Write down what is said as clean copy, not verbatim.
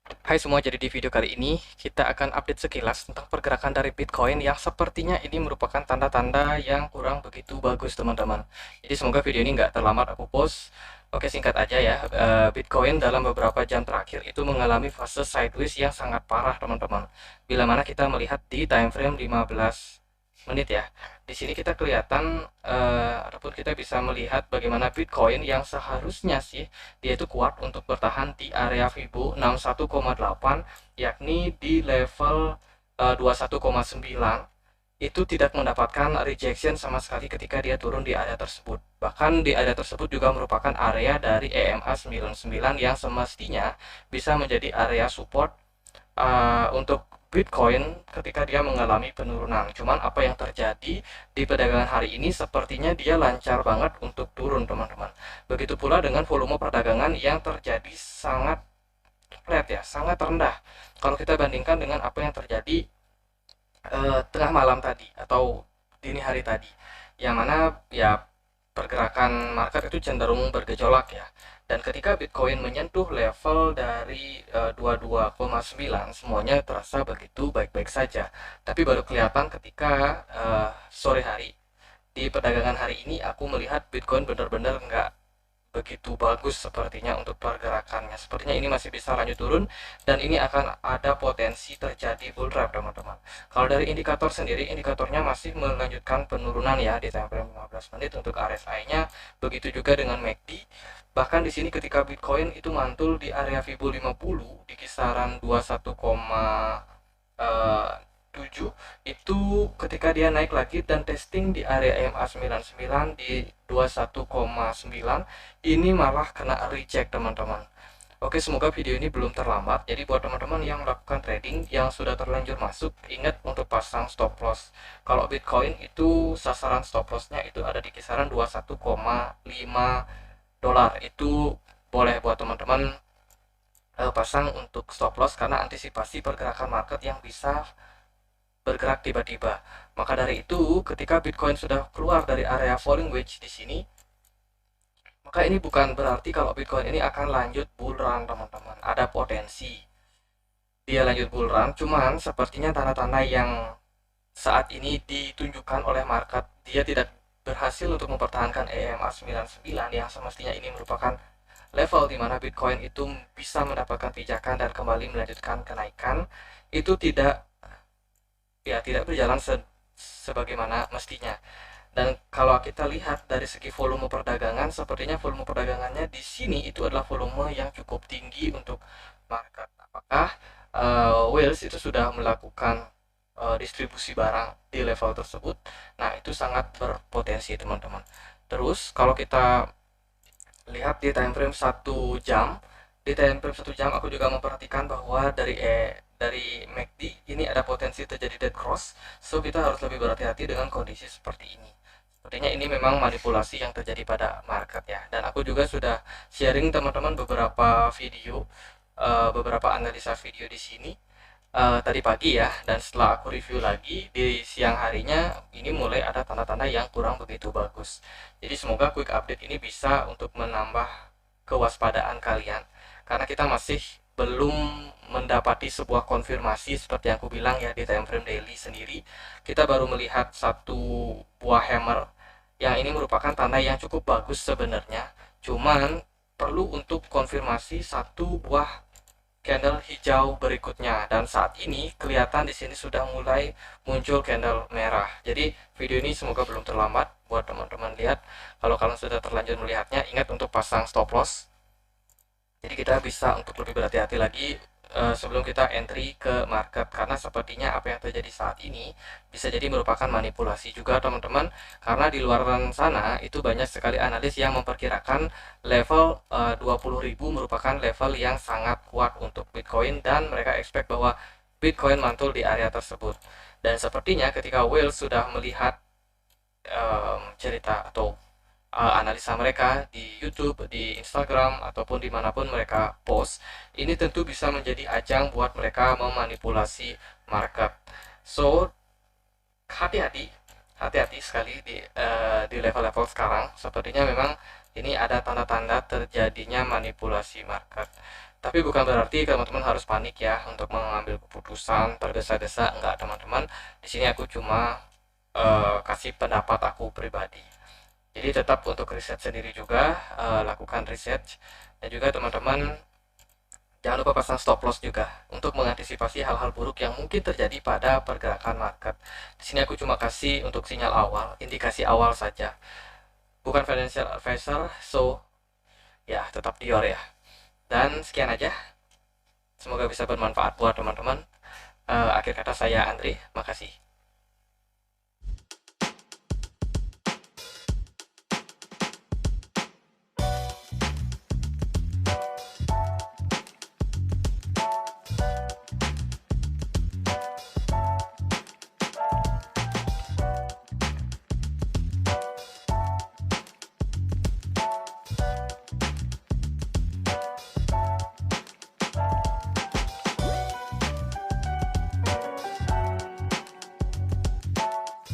Hai semua, jadi di video kali ini kita akan update sekilas tentang pergerakan dari Bitcoin yang sepertinya ini merupakan tanda-tanda yang kurang begitu bagus teman-teman. Jadi semoga video ini nggak terlambat aku post. Oke, singkat aja ya. Bitcoin dalam beberapa jam terakhir itu mengalami fase sideways yang sangat parah teman-teman. Bila mana kita melihat di time frame 15 menit ya. Di sini kita kelihatan ataupun kita bisa melihat bagaimana Bitcoin yang seharusnya sih dia itu kuat untuk bertahan di area Fibo 61,8, yakni di level 21,9 itu tidak mendapatkan rejection sama sekali ketika dia turun di area tersebut. Bahkan di area tersebut juga merupakan area dari EMA 99 yang semestinya bisa menjadi area support untuk Bitcoin ketika dia mengalami penurunan. Cuman apa yang terjadi di perdagangan hari ini sepertinya dia lancar banget untuk turun, teman-teman. Begitu pula dengan volume perdagangan yang terjadi sangat flat ya, sangat rendah. Kalau kita bandingkan dengan apa yang terjadi tengah malam tadi atau dini hari tadi, yang mana ya pergerakan market itu cenderung bergejolak ya. Dan ketika Bitcoin menyentuh level dari 22,9, semuanya terasa begitu baik-baik saja. Tapi baru kelihatan ketika sore hari. Di perdagangan hari ini aku melihat Bitcoin benar-benar nggak begitu bagus sepertinya untuk pergerakannya. Sepertinya ini masih bisa lanjut turun dan ini akan ada potensi terjadi bull run teman-teman. Kalau dari indikator sendiri, indikatornya masih melanjutkan penurunan ya di time frame 15 menit untuk RSI-nya. Begitu juga dengan MACD. Bahkan di sini ketika Bitcoin itu mantul di area Fibo 50 di kisaran 21, 7 itu ketika dia naik lagi dan testing di area EMA 99 di 21,9 ini malah kena reject teman-teman. Oke, semoga video ini belum terlambat. Jadi buat teman-teman yang melakukan trading yang sudah terlanjur masuk, ingat untuk pasang stop loss. Kalau Bitcoin itu sasaran stop lossnya itu ada di kisaran 21,5 dolar. Itu boleh buat teman-teman pasang untuk stop loss karena antisipasi pergerakan market yang bisa bergerak tiba-tiba. Maka dari itu, ketika Bitcoin sudah keluar dari area falling wedge di sini, maka ini bukan berarti kalau Bitcoin ini akan lanjut bull run, teman-teman. Ada potensi dia lanjut bull run, cuman sepertinya tanda-tanda yang saat ini ditunjukkan oleh market, dia tidak berhasil untuk mempertahankan EMA 99 yang semestinya ini merupakan level di mana Bitcoin itu bisa mendapatkan pijakan dan kembali melanjutkan kenaikan, itu tidak berjalan sebagaimana mestinya. Dan kalau kita lihat dari segi volume perdagangan, sepertinya volume perdagangannya di sini itu adalah volume yang cukup tinggi untuk market. Apakah Wales itu sudah melakukan distribusi barang di level tersebut? Nah, itu sangat berpotensi, teman-teman. Terus kalau kita lihat di time frame 1 jam, di time frame 1 jam aku juga memperhatikan bahwa dari MACD ini ada potensi terjadi dead cross, so kita harus lebih berhati-hati dengan kondisi seperti ini. Sepertinya ini memang manipulasi yang terjadi pada market ya. Dan aku juga sudah sharing teman-teman beberapa analisa video di sini tadi pagi ya. Dan setelah aku review lagi di siang harinya, ini mulai ada tanda-tanda yang kurang begitu bagus. Jadi semoga quick update ini bisa untuk menambah kewaspadaan kalian. Karena kita masih belum mendapati sebuah konfirmasi seperti yang aku bilang ya di time frame daily sendiri. Kita baru melihat satu buah hammer yang ini merupakan tanda yang cukup bagus sebenarnya. Cuman perlu untuk konfirmasi satu buah candle hijau berikutnya dan saat ini kelihatan di sini sudah mulai muncul candle merah. Jadi video ini semoga belum terlambat buat teman-teman lihat. Kalau kalian sudah terlanjur melihatnya, ingat untuk pasang stop loss. Jadi kita bisa untuk lebih berhati-hati lagi sebelum kita entry ke market karena sepertinya apa yang terjadi saat ini bisa jadi merupakan manipulasi juga teman-teman, karena di luar sana itu banyak sekali analis yang memperkirakan level 20.000 merupakan level yang sangat kuat untuk Bitcoin dan mereka expect bahwa Bitcoin mantul di area tersebut. Dan sepertinya ketika Whale sudah melihat cerita atau analisa mereka di YouTube, di Instagram, ataupun dimanapun mereka post, ini tentu bisa menjadi ajang buat mereka memanipulasi market. So, hati-hati, hati-hati sekali di level-level sekarang. Sepertinya memang ini ada tanda-tanda terjadinya manipulasi market. Tapi bukan berarti teman-teman harus panik ya untuk mengambil keputusan tergesa-gesa. Enggak, teman-teman. Di sini aku cuma kasih pendapat aku pribadi. Jadi tetap untuk riset sendiri juga, lakukan research, dan juga teman-teman jangan lupa pasang stop loss juga untuk mengantisipasi hal-hal buruk yang mungkin terjadi pada pergerakan market. Di sini aku cuma kasih untuk sinyal awal, indikasi awal saja. Bukan financial advisor, so ya tetap Dior ya. Dan sekian aja. Semoga bisa bermanfaat buat teman-teman. Akhir kata saya Andre, makasih.